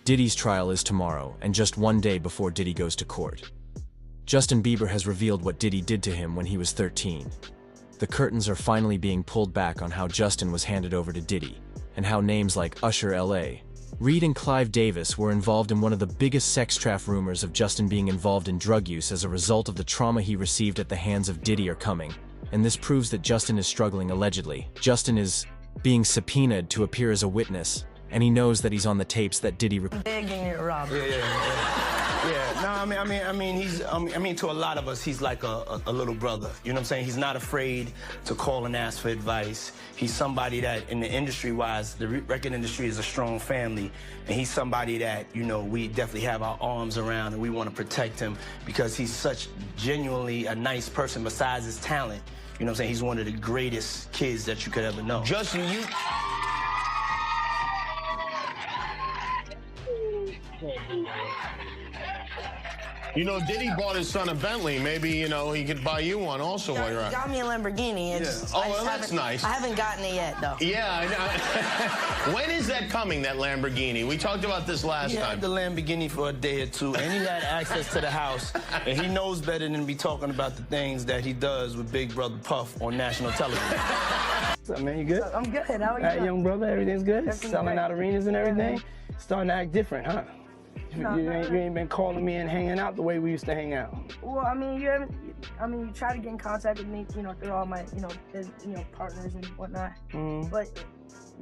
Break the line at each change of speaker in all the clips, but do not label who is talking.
Diddy's trial is tomorrow, and just one day before Diddy goes to court. Justin Bieber has revealed what Diddy did to him when he was 13. The curtains are finally being pulled back on how Justin was handed over to Diddy, and how names like Usher L.A., Reed and Clive Davis were involved in one of the biggest sex trafficking rumors of Justin being involved in drug use as a result of the trauma he received at the hands of Diddy are coming, and this proves that Justin is struggling allegedly. Justin is being subpoenaed to appear as a witness, and he knows that he's on the tapes that Diddy
begging it, Rob.
Yeah, no, I mean, to a lot of us, he's like a little brother. You know what I'm saying? He's not afraid to call and ask for advice. He's somebody that, in the industry-wise, the record industry is a strong family, and he's somebody that, you know, we definitely have our arms around, and we want to protect him because he's such genuinely a nice person besides his talent. You know what I'm saying? He's one of the greatest kids that you could ever know.
Justin, you... You know, Diddy bought his son a Bentley. Maybe, you know, he could buy you one also while you're out.
Got me a Lamborghini.
Yeah. Oh, well, that's nice.
I haven't gotten it yet, though.
Yeah, I know. When is that coming, that Lamborghini? We talked about this last time.
He had the Lamborghini for a day or two, and he had access to the house, and he knows better than to be talking about the things that he does with Big Brother Puff on national television.
What's up, man? You good?
I'm good. How are you?
All right, young brother, everything's good?
Everything's
Selling
great.
out arenas and everything?
Yeah.
Starting to act different, huh? You ain't been calling me and hanging out the way we used to hang out.
Well, I mean, you try to get in contact with me, you know, through all my, partners and whatnot. But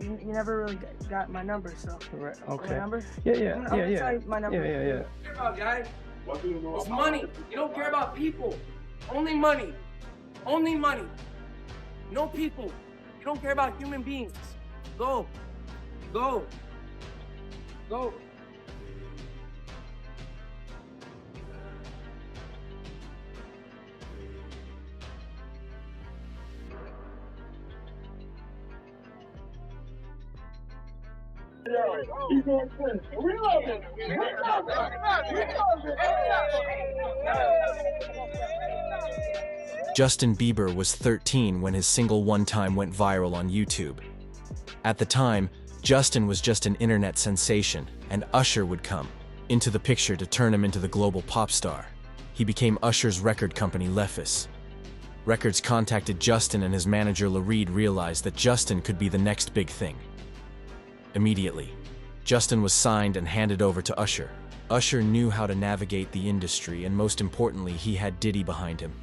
you never really got my number, so.
Right, okay.
My number?
Yeah.
I'm gonna tell you my number.
Yeah.
Care about, guys. It's money. You don't care about people. Only money. Only money. No people. You don't care about human beings. Go. Go. Go.
Justin Bieber was 13 when his single One Time went viral on YouTube. At the time, Justin was just an internet sensation, and Usher would come into the picture to turn him into the global pop star. He became Usher's record company, Lefis. Records contacted Justin, and his manager Reed realized that Justin could be the next big thing. Immediately, Justin was signed and handed over to Usher. Usher knew how to navigate the industry, and most importantly, he had Diddy behind him.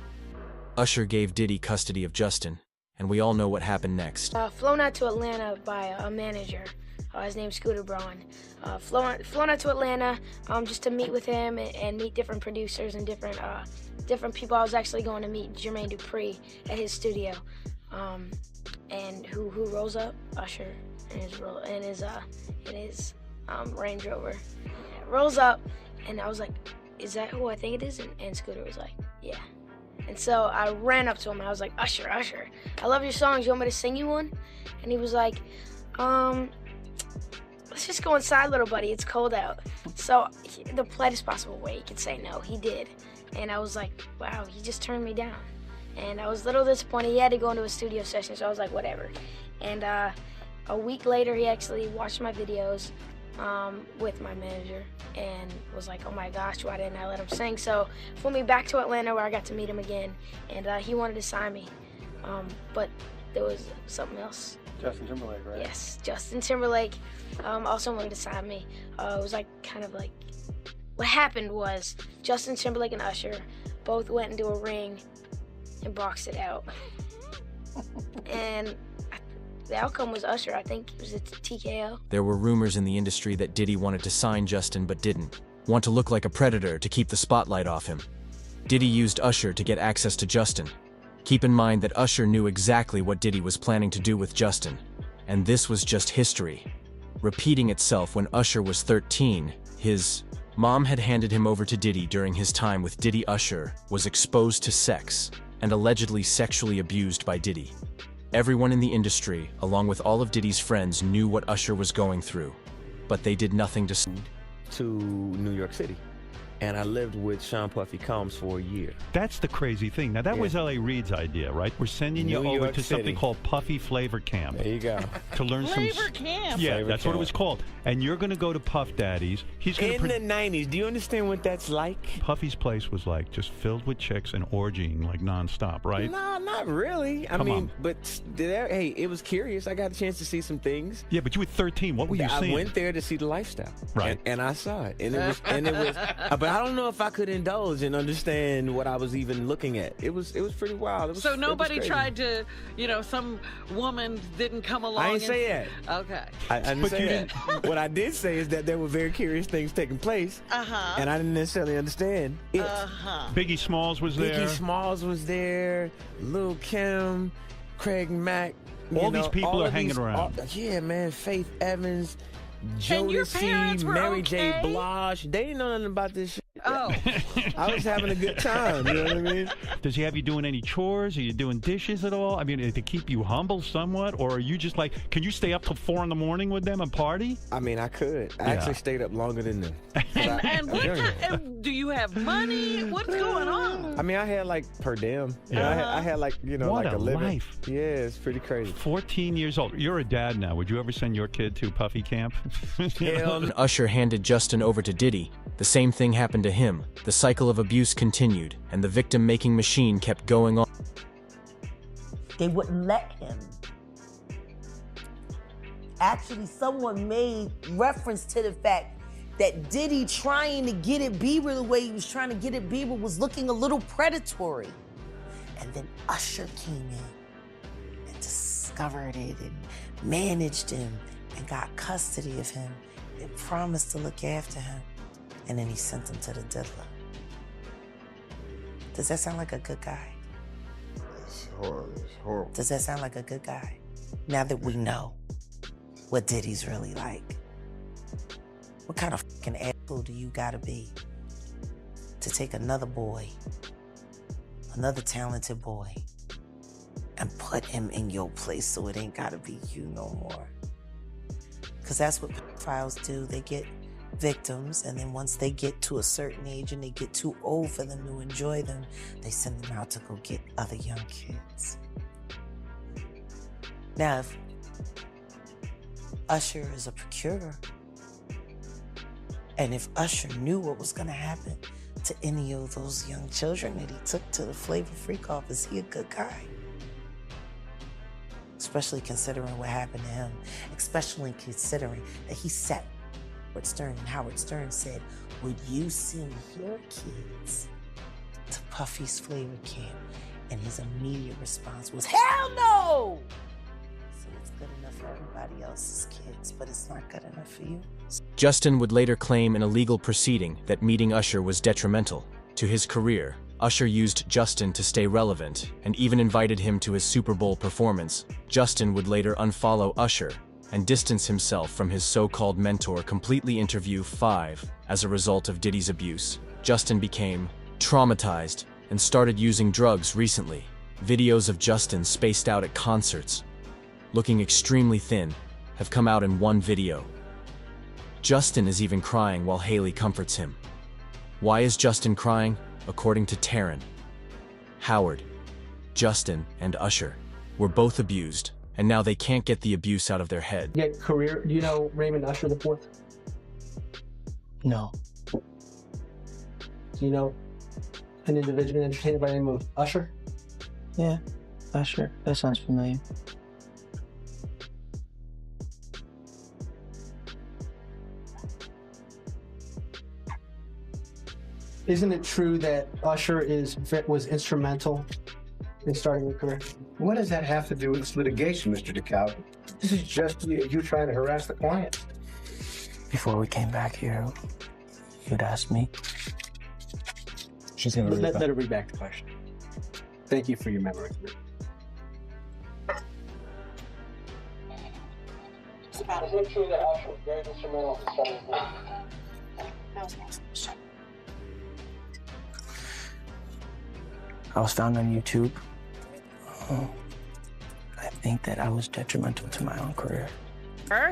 Usher gave Diddy custody of Justin, and we all know what happened next.
Flown out to Atlanta by a manager. His name's Scooter Braun. Flown out to Atlanta just to meet with him and meet different producers and different people. I was actually going to meet Jermaine Dupri at his studio. And who rolls up? Usher in his Range Rover. Yeah, rolls up, and I was like, "Is that who I think it is?" And Scooter was like, "Yeah." And so I ran up to him and I was like, Usher, I love your songs. You want me to sing you one? And he was like, let's just go inside, little buddy. It's cold out. So the politest possible way he could say no, he did. And I was like, wow, he just turned me down. And I was a little disappointed. He had to go into a studio session, so I was like, whatever. And a week later, he actually watched my videos with my manager and was like, oh my gosh, why didn't I let him sing? So flew me back to Atlanta where I got to meet him again, and he wanted to sign me. But there was something else.
Justin Timberlake, right?
Yes, Justin Timberlake also wanted to sign me. It was like what happened was Justin Timberlake and Usher both went into a ring and boxed it out. And the outcome was Usher. I think it was a TKO.
There were rumors in the industry that Diddy wanted to sign Justin but didn't. Want to look like a predator to keep the spotlight off him. Diddy used Usher to get access to Justin. Keep in mind that Usher knew exactly what Diddy was planning to do with Justin. And this was just history repeating itself. When Usher was 13, his mom had handed him over to Diddy during his time with Diddy. Usher was exposed to sex and allegedly sexually abused by Diddy. Everyone in the industry, along with all of Diddy's friends, knew what Usher was going through, but they did nothing to
New York City. and I lived with Sean Puffy Combs for a year.
That's the crazy thing. Now, that was L.A. Reid's idea, right? We're sending you over to something called Puffy Flavor Camp.
There you go.
To learn
Flavor Camp.
Yeah,
Flavor
that's
Camp.
what it was called. And you're going to go to Puff Daddy's. He's going
In the 90s, do you understand what that's like?
Puffy's place was like just filled with chicks and orgying like nonstop, right?
No, not really. I mean, but hey, it was curious. I got a chance to see some things.
Yeah, but you were 13. What were you seeing?
I went there to see the lifestyle,
right?
And I saw it, and it was. But I don't know if I could indulge and understand what I was even looking at. It was pretty wild.
So nobody tried to, some woman didn't come along.
I didn't say that.
Okay.
I didn't say that. What I did say is that there were very curious things taking place, and I didn't necessarily understand it.
Biggie Smalls was there.
Biggie Smalls was there. Lil' Kim, Craig Mack.
All these people are hanging around.
Yeah, man. Faith Evans,
And your
Jodeci,
parents were
Mary
okay?
J. Blige. They didn't know nothing about this shit.
Oh.
I was having a good time, you know what I mean?
Does he have you doing any chores? Are you doing dishes at all? I mean, to keep you humble somewhat? Or are you just like, can you stay up till 4 in the morning with them and party?
I mean, I could. I actually stayed up longer than them.
And what kind, do you have money? What's going on?
I mean, I had like per diem. I had like,
what
like a living.
Life.
Yeah, it's pretty crazy.
14 years old. You're a dad now. Would you ever send your kid to Puffy Camp?
When Usher handed Justin over to Diddy, the same thing happened to him. The cycle of abuse continued, and the victim-making machine kept going on.
They wouldn't let him. Actually, someone made reference to the fact that Diddy trying to get at Bieber the way he was trying to get at Bieber was looking a little predatory. And then Usher came in and discovered it and managed him and got custody of him and promised to look after him. And then he sent him to the diddler. Does that sound like a good guy?
It's horrible.
Does that sound like a good guy? Now that we know what Diddy's really like, what kind of fucking asshole do you gotta be to take another boy, another talented boy, and put him in your place so it ain't gotta be you no more? Because that's what pedophiles do. They get victims, and then once they get to a certain age and they get too old for them to enjoy them, they send them out to go get other young kids. Now, if Usher is a procurer, and if Usher knew what was gonna happen to any of those young children that he took to the Flavor Freak off, is he a good guy? Especially considering what happened to him, especially considering that he sat Howard Stern, and Howard Stern said, would you send your kids to Puffy's Flavor Camp? And his immediate response was, hell no! So it's good enough for everybody else's kids, but it's not good enough for you.
Justin would later claim in a legal proceeding that meeting Usher was detrimental to his career. Usher used Justin to stay relevant and even invited him to his Super Bowl performance. Justin would later unfollow Usher and distance himself from his so-called mentor. Completely interview 5. As a result of Diddy's abuse, Justin became traumatized and started using drugs recently. Videos of Justin spaced out at concerts, looking extremely thin, have come out in one video. Justin is even crying while Haley comforts him. Why is Justin crying? According to Taryn, Howard, Justin, and Usher were both abused, and now they can't get the abuse out of their head.
Get career. Do you know Raymond Usher the Fourth?
No.
Do you know an individual entertainer by the name of Usher?
Yeah, Usher. That sounds familiar.
Isn't it true that Usher was instrumental in starting your career?
What does that have to do with this litigation, Mr. DeKalb? This is just you trying to harass the client.
Before we came back here, you'd asked me.
She's gonna let her read back the question. Thank you for your memory. Is it true that Usher was very instrumental in starting your career?
I was found on YouTube. I think that I was detrimental to my own career.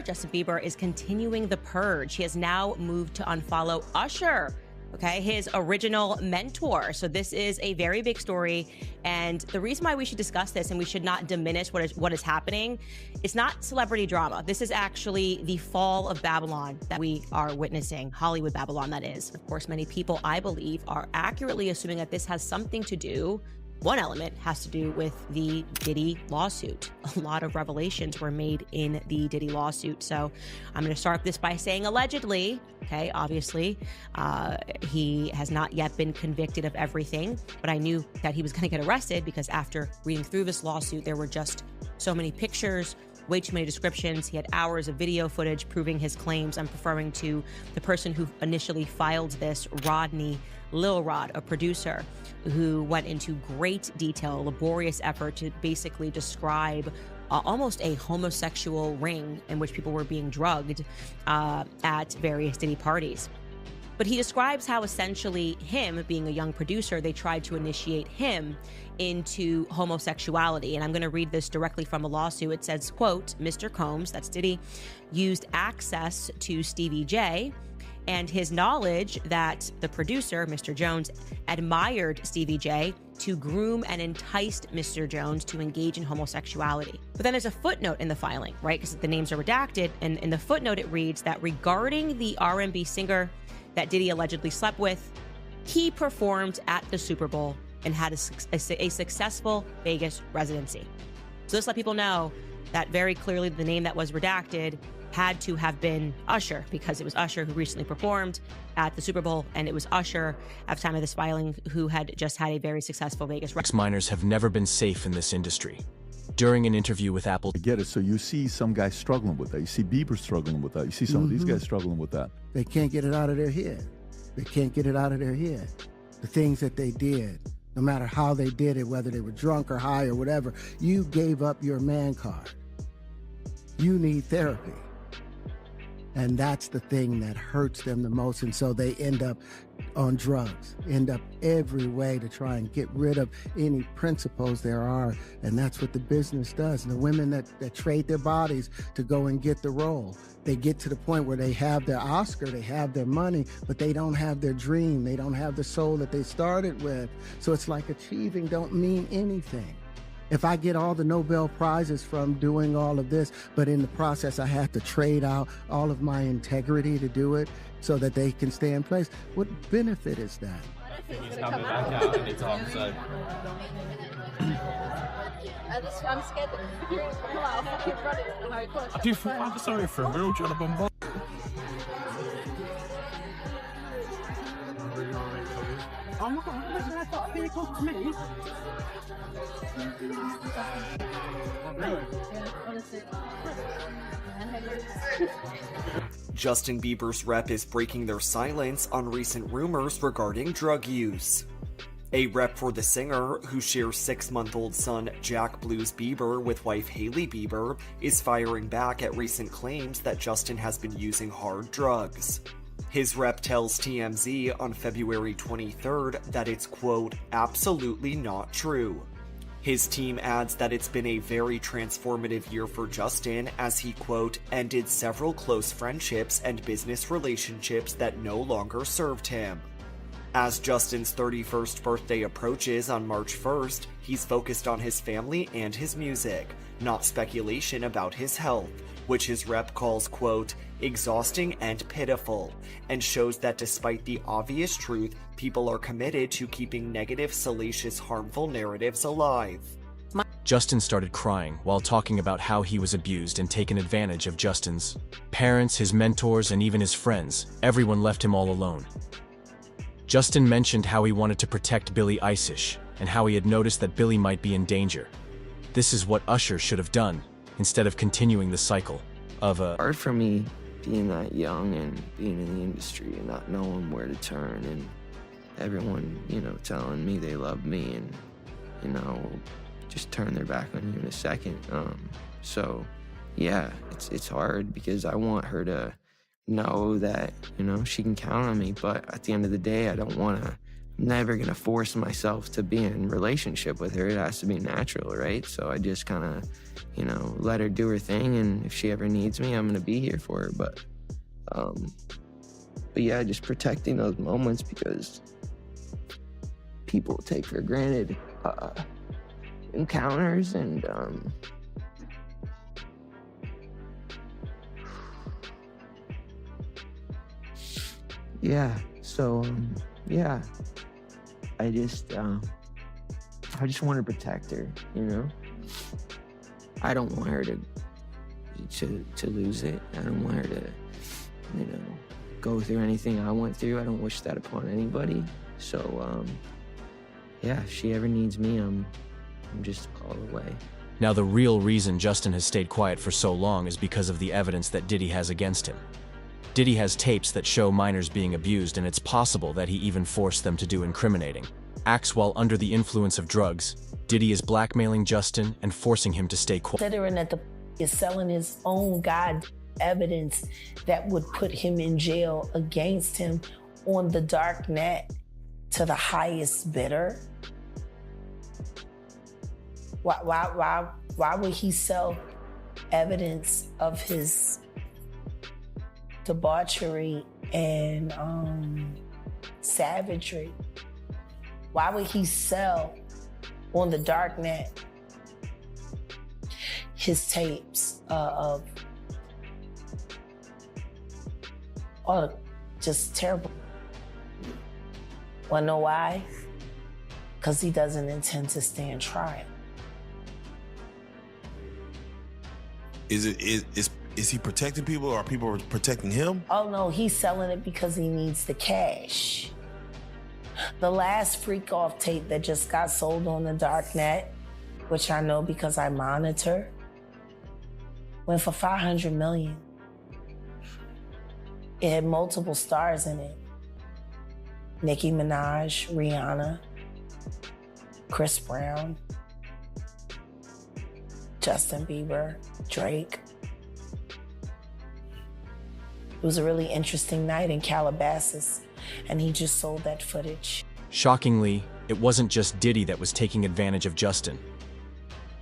Justin Bieber is continuing the purge. He has now moved to unfollow Usher. okay? His original mentor. So this is a very big story. And the reason why we should discuss this and we should not diminish what is happening, it's not celebrity drama. This is actually the fall of Babylon that we are witnessing, Hollywood Babylon, that is. Of course, many people, I believe, are accurately assuming that this has something to do, one element has to do with the Diddy lawsuit. A lot of revelations were made in the Diddy lawsuit. So I'm going to start this by saying allegedly, okay, obviously, he has not yet been convicted of everything, but I knew that he was going to get arrested because after reading through this lawsuit, there were just so many pictures, way too many descriptions. He had hours of video footage proving his claims. I'm referring to the person who initially filed this, Rodney Lil Rod, a producer, who went into great detail, a laborious effort to basically describe almost a homosexual ring in which people were being drugged at various Diddy parties. But he describes how essentially him, being a young producer, they tried to initiate him into homosexuality. And I'm going to read this directly from a lawsuit. It says, quote, Mr. Combs, that's Diddy, used access to Stevie J and his knowledge that the producer, Mr. Jones, admired Stevie J to groom and enticed Mr. Jones to engage in homosexuality. But then there's a footnote in the filing, right? Because the names are redacted. And in the footnote, it reads that regarding the R&B singer that Diddy allegedly slept with, he performed at the Super Bowl and had a successful Vegas residency. So let's let people know that very clearly the name that was redacted had to have been Usher, because it was Usher who recently performed at the Super Bowl, and it was Usher at the time of this filing who had just had a very successful Vegas residency.
Minors have never been safe in this industry. During an interview with Apple,
I get it. So you see some guys struggling with that. You see Bieber struggling with that. You see some of these guys struggling with that.
They can't get it out of their head. They can't get it out of their head. The things that they did, no matter how they did it, whether they were drunk or high or whatever, you gave up your man card. You need therapy. And that's the thing that hurts them the most. And so they end up on drugs, end up every way to try and get rid of any principles there are. And that's what the business does. And the women that trade their bodies to go and get the role, they get to the point where they have their Oscar, they have their money, but they don't have their dream. They don't have the soul that they started with. So it's like achieving don't mean anything. If I get all the Nobel Prizes from doing all of this, but in the process I have to trade out all of my integrity to do it so that they can stay in place, what benefit is that?
He's coming back out and it's all set.
I'm scared that
I do feel I'm sorry for a real John Bombshell.
Oh my God, I thought they talked to me.
Justin Bieber's rep is breaking their silence on recent rumors regarding drug use. A rep for the singer, who shares 6-month-old son Jack Blues Bieber with wife Hailey Bieber, is firing back at recent claims that Justin has been using hard drugs. His rep tells TMZ on February 23rd that it's, quote, absolutely not true. His team adds that it's been a very transformative year for Justin as he, quote, ended several close friendships and business relationships that no longer served him. As Justin's 31st birthday approaches on March 1st, he's focused on his family and his music, not speculation about his health, which his rep calls, quote, exhausting and pitiful, and shows that despite the obvious truth, people are committed to keeping negative, salacious, harmful narratives alive.
Justin started crying while talking about how he was abused and taken advantage of. Justin's parents, his mentors, and even his friends, everyone left him all alone. Justin mentioned how he wanted to protect Billie Eilish and how he had noticed that Billie might be in danger. This is what Usher should have done, instead of continuing the cycle of
hard for me being that young and being in the industry and not knowing where to turn, and everyone, telling me they love me and, just turn their back on you in a second. So yeah, it's hard because I want her to know that, she can count on me, but at the end of the day, I'm never gonna force myself to be in a relationship with her. It has to be natural, right? So I just kind of, let her do her thing, and if she ever needs me, I'm gonna be here for her. But But yeah, just protecting those moments because people take for granted encounters and yeah. So yeah, I just want to protect her, you know. I don't want her to lose it. I don't want her to, you know, go through anything I went through. I don't wish that upon anybody. So yeah, if she ever needs me, I'm just a call away.
Now, the real reason Justin has stayed quiet for so long is because of the evidence that Diddy has against him. Diddy has tapes that show minors being abused, and it's possible that he even forced them to do incriminating acts while under the influence of drugs. Diddy is blackmailing Justin and forcing him to stay quiet.
Considering that the is selling his own God evidence that would put him in jail against him on the dark net to the highest bidder. Why would he sell evidence of his debauchery and savagery? Why would he sell on the dark net his tapes of all just terrible? Wanna know why? Because he doesn't intend to stand trial.
Is he protecting people, or are people protecting him?
Oh no, he's selling it because he needs the cash. The last freak off tape that just got sold on the dark net, which I know because I monitor, went for $500 million. It had multiple stars in it. Nicki Minaj, Rihanna, Chris Brown, Justin Bieber, Drake. It was a really interesting night in Calabasas, and he just sold that footage.
Shockingly, it wasn't just Diddy that was taking advantage of Justin.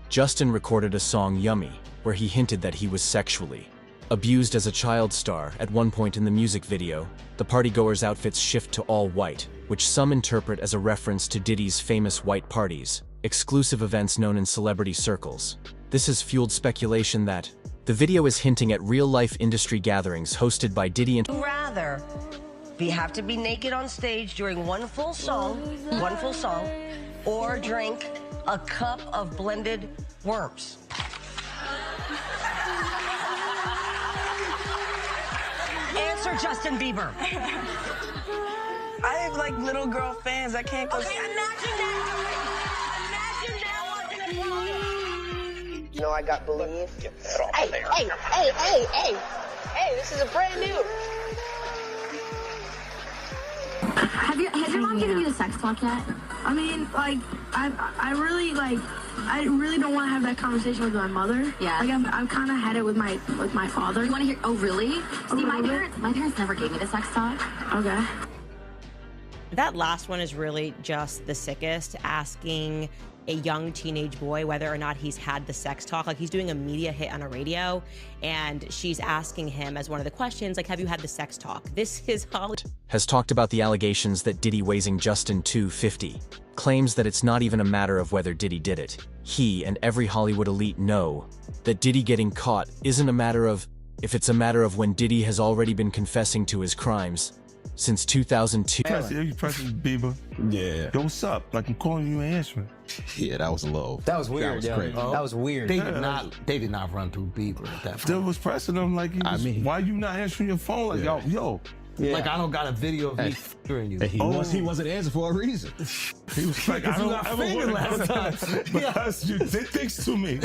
Justin recorded a song, Yummy, where he hinted that he was sexually abused as a child star. At one point in the music video, the partygoers' outfits shift to all white, which some interpret as a reference to Diddy's famous white parties, exclusive events known in celebrity circles. This has fueled speculation that the video is hinting at real-life industry gatherings hosted by Diddy and
Rather, we have to be naked on stage during one full song, or drink a cup of blended worms. Answer Justin Bieber.
I have like little girl fans. I can't go.
Okay, imagine that wasn't a problem.
You know I got Believe.
Hey, this is a brand new.
Has your mom given you the sex talk yet? I mean, like, I really don't want to have that conversation with my mother. Yeah. Like, I've kind of had it with my father.
You want to hear? Oh, really? See, my parents never gave me the sex talk.
Okay.
That last one is really just the sickest, asking a young teenage boy whether or not he's had the sex talk. Like, he's doing a media hit on a radio, and she's asking him as one of the questions, like, have you had the sex talk? This is Hollywood.
Has talked about the allegations that Diddy weighing Justin $250, claims that it's not even a matter of whether Diddy did it. He and every Hollywood elite know that Diddy getting caught isn't a matter of if, it's a matter of when Diddy has already been confessing to his crimes since 2002.
You pressing Bieber?
Yeah.
Yo, what's up? Like, I'm calling you and answering.
Yeah, that was low.
That was weird.
That was crazy.
That was weird.
They did not run through Bieber at that point.
Still was pressing him like, why you not answering your phone? Like, yo.
Yeah. Like, I don't got a video of me fingering you.
He wasn't answering for a reason.
He was like, I don't ever want last time because you did things to me.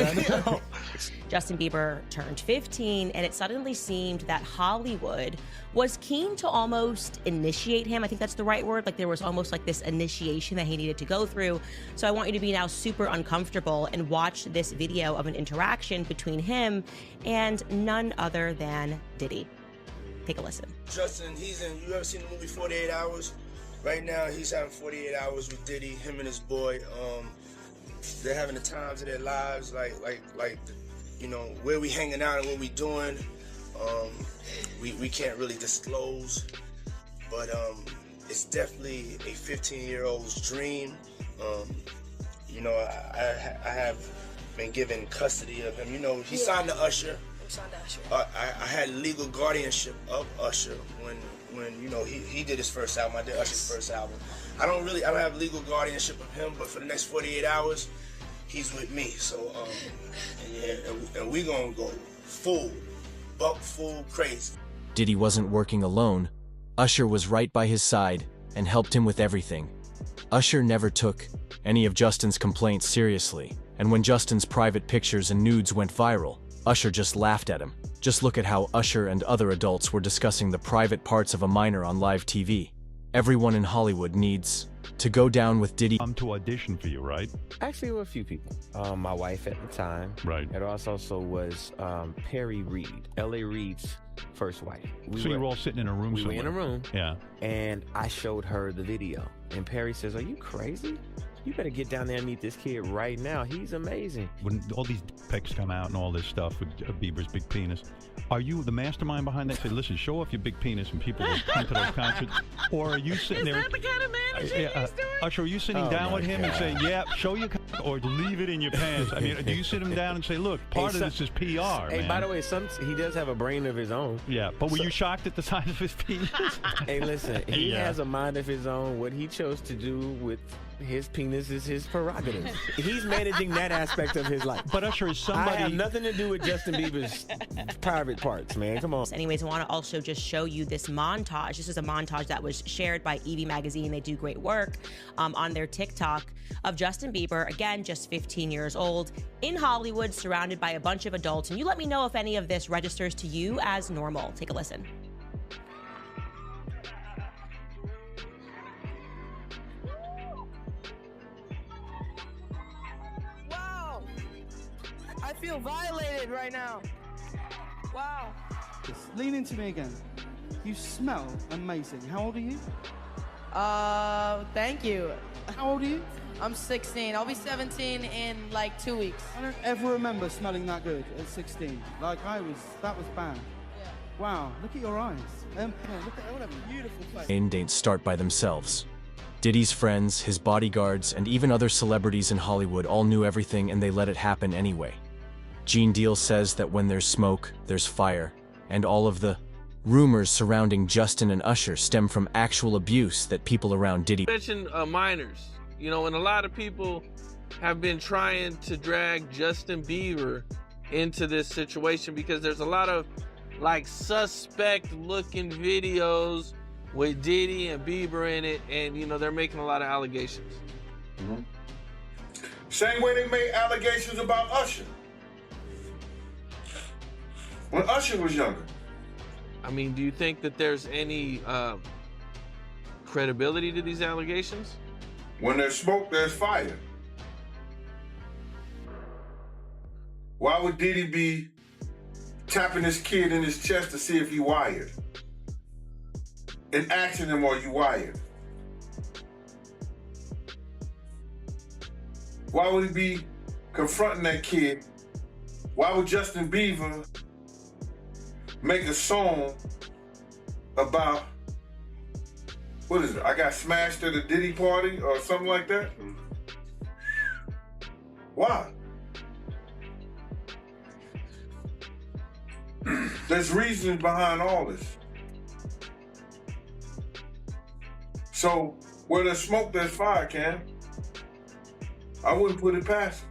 Justin Bieber turned 15, and it suddenly seemed that Hollywood was keen to almost initiate him. I think that's the right word. Like, there was almost like this initiation that he needed to go through. So I want you to be now super uncomfortable and watch this video of an interaction between him and none other than Diddy. Take a listen.
Justin, you ever seen the movie 48 Hours? Right now, he's having 48 hours with Diddy, him and his boy. They're having the times of their lives, like, you know, where we hanging out and what we doing. We can't really disclose but it's definitely a 15-year-old's dream. You know, I have been given custody of him. You know, he signed to Usher. I had legal guardianship of Usher when you know he did his first album. I did Usher's first album. I don't have legal guardianship of him, but for the next 48 hours, he's with me. So and we gonna go full crazy.
Diddy wasn't working alone. Usher was right by his side and helped him with everything. Usher never took any of Justin's complaints seriously, and when Justin's private pictures and nudes went viral, Usher just laughed at him. Just look at how Usher and other adults were discussing the private parts of a minor on live TV. Everyone in Hollywood needs to go down with Diddy.
To audition for you, right?
Actually, with a few people. My wife at the time.
Right.
It also was Perry Reed, L.A. Reid's first wife.
So you were all sitting in a room somewhere?
We were in a room.
Yeah.
And I showed her the video. And Perry says, "Are you crazy? You better get down there and meet this kid right now. He's amazing."
When all these pics come out and all this stuff with Bieber's big penis, are you the mastermind behind that? Say, listen, show off your big penis and people will come to those concerts? Or are you sitting there?
Is that the kind of managing he's doing?
Usher, are you sitting down with him and saying, yeah, show your cock, or leave it in your pants? I mean, do you sit him down and say, look, part of this is PR,
Hey,
man.
by the way, he does have a brain of his own.
Yeah, but were you shocked at the size of his penis?
Hey, listen, he has a mind of his own. What he chose to do with his penis is his prerogative. He's managing that aspect of his life.
But Usher is somebody...
I have nothing to do with Justin Bieber's private parts, man. Come on.
Anyways, I want to also just show you this montage. This is a montage that was shared by Evie Magazine. They do great work on their TikTok of Justin Bieber, again, just 15 years old, in Hollywood, surrounded by a bunch of adults. And you let me know if any of this registers to you as normal. Take a listen.
I feel violated right now. Wow.
Lean into me again. You smell amazing. How old are you?
Thank you.
How old are you?
I'm 16. I'll be 17 in like 2 weeks.
I don't ever remember smelling that good at 16. Like that was bad.
Yeah.
Wow, look at your eyes. Look at what a beautiful face.
Ain't start by themselves. Diddy's friends, his bodyguards, and even other celebrities in Hollywood all knew everything, and they let it happen anyway. Gene Deal says that when there's smoke, there's fire, and all of the rumors surrounding Justin and Usher stem from actual abuse that people around Diddy
mentioned minors, you know, and a lot of people have been trying to drag Justin Bieber into this situation because there's a lot of like suspect looking videos with Diddy and Bieber in it, and you know, they're making a lot of allegations.
Mm-hmm. Same way they made allegations about Usher when Usher was younger.
I mean, do you think that there's any credibility to these allegations?
When there's smoke, there's fire. Why would Diddy be tapping this kid in his chest to see if he wired? And asking him, are you wired? Why would he be confronting that kid? Why would Justin Bieber make a song about, what is it? I got smashed at a Diddy party or something like that? Why? There's reasons behind all this. So, where there's smoke, there's fire, Cam. I wouldn't put it past him.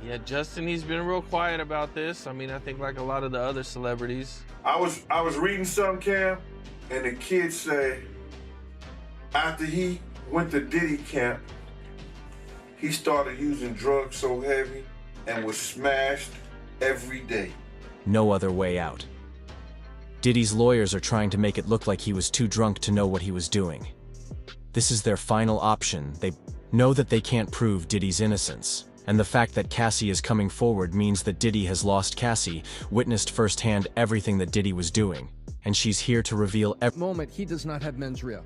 Yeah, Justin, he's been real quiet about this. I mean, I think like a lot of the other celebrities.
I was reading some, Cam, and the kid say, after he went to Diddy camp, he started using drugs so heavy and was smashed every day.
No other way out. Diddy's lawyers are trying to make it look like he was too drunk to know what he was doing. This is their final option. They know that they can't prove Diddy's innocence, and the fact that Cassie is coming forward means that Diddy has lost Cassie, witnessed firsthand everything that Diddy was doing, and she's here to reveal every
moment he does not have mens rea,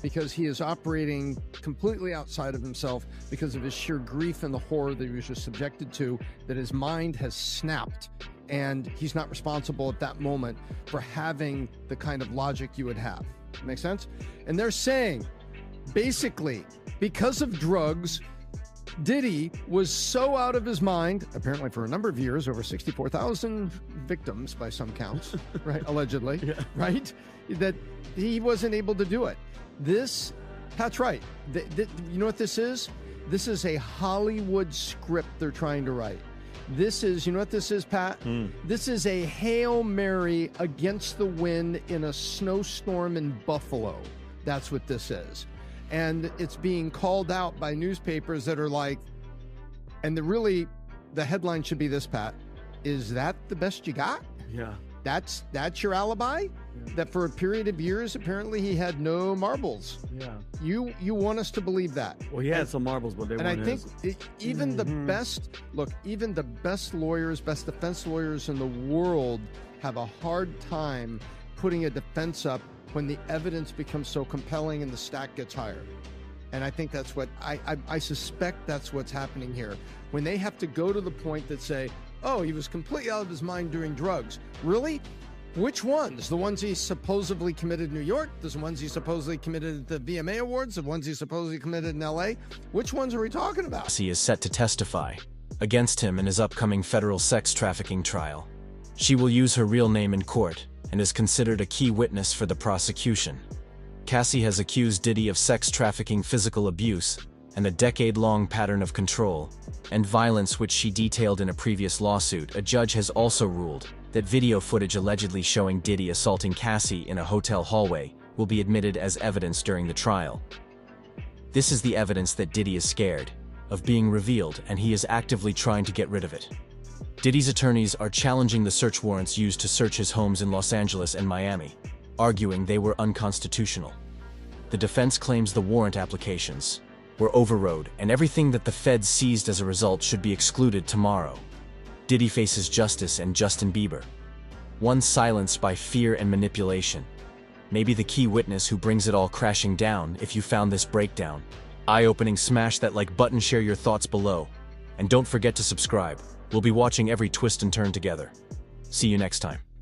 because he is operating completely outside of himself because of his sheer grief and the horror that he was just subjected to, that his mind has snapped. And he's not responsible at that moment for having the kind of logic you would have. Make sense? And they're saying, basically, because of drugs, Diddy was so out of his mind, apparently for a number of years, over 64,000 victims by some counts, right? Allegedly, right? That he wasn't able to do it. Pat's right. You know what this is? This is a Hollywood script they're trying to write. You know what this is, Pat? This is a Hail Mary against the wind in a snowstorm in Buffalo. That's what this is. And it's being called out by newspapers that are like, and the headline should be this, Pat, is that the best you got?
Yeah.
That's your alibi? That for a period of years, apparently he had no marbles.
Yeah.
You want us to believe that.
Well, he had some marbles, but they weren't his.
And I think even the best lawyers, best defense lawyers in the world have a hard time putting a defense up when the evidence becomes so compelling and the stack gets higher. And I think that's what, I suspect that's what's happening here. When they have to go to the point that say, oh, he was completely out of his mind doing drugs. Really? Which ones? The ones he supposedly committed in New York? The ones he supposedly committed at the VMA Awards? The ones he supposedly committed in LA? Which ones are we talking about?
Cassie is set to testify against him in his upcoming federal sex trafficking trial. She will use her real name in court and is considered a key witness for the prosecution. Cassie has accused Diddy of sex trafficking, physical abuse, and a decade-long pattern of control and violence which she detailed in a previous lawsuit. A judge has also ruled that video footage allegedly showing Diddy assaulting Cassie in a hotel hallway will be admitted as evidence during the trial. This is the evidence that Diddy is scared of being revealed, and he is actively trying to get rid of it. Diddy's attorneys are challenging the search warrants used to search his homes in Los Angeles and Miami, arguing they were unconstitutional. The defense claims the warrant applications were overrode, and everything that the feds seized as a result should be excluded tomorrow. Diddy faces justice, and Justin Bieber, one silenced by fear and manipulation, may be the key witness who brings it all crashing down. If you found this breakdown eye-opening, smash that like button, share your thoughts below, and don't forget to subscribe. We'll be watching every twist and turn together. See you next time.